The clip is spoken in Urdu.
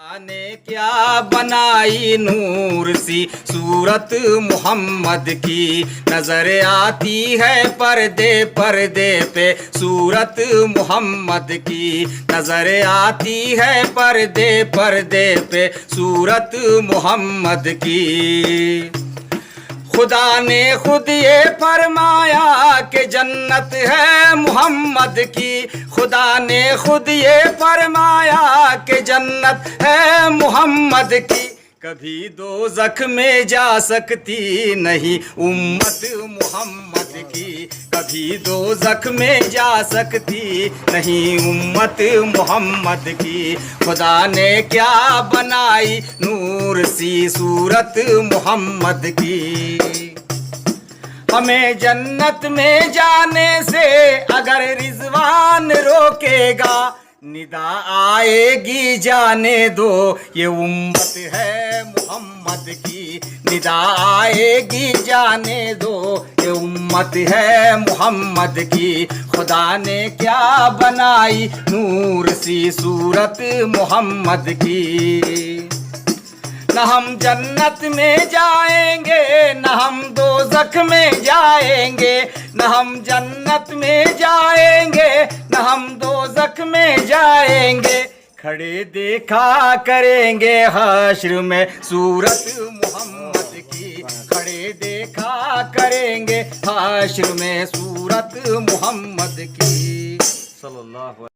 نے کیا بنائی نور سی صورت محمد کی، نظر آتی ہے پردے پردے پہ صورت محمد کی، نظر آتی ہے پردے پردے پہ صورت محمد کی۔ خدا نے خود یہ فرمایا کہ جنت ہے محمد کی، خدا نے خود یہ فرمایا کہ جنت ہے محمد کی، کبھی دوزخ میں جا سکتی نہیں امت محمد کی، کبھی دوزخ میں جا سکتی نہیں امت محمد کی۔ خدا نے کیا بنائی نور سی صورت محمد کی، ہمیں جنت میں جانے سے اگر رضوان روکے گا، ندا آئے گی جانے دو یہ امت ہے محمد کی، ندا آئے گی جانے دو یہ امت ہے محمد کی۔ خدا نے کیا بنائی نور سی صورت محمد کی، نہ ہم جنت میں جائیں گے نہ ہم دوزخ میں جائیں گے، نہ ہم جنت میں جائیں گے نہ ہم دوزخ میں جائیں گے، کھڑے دیکھا کریں گے حشر میں صورت محمد کی، کھڑے دیکھا کریں گے حشر میں صورت محمد کی، صلی اللہ علیہ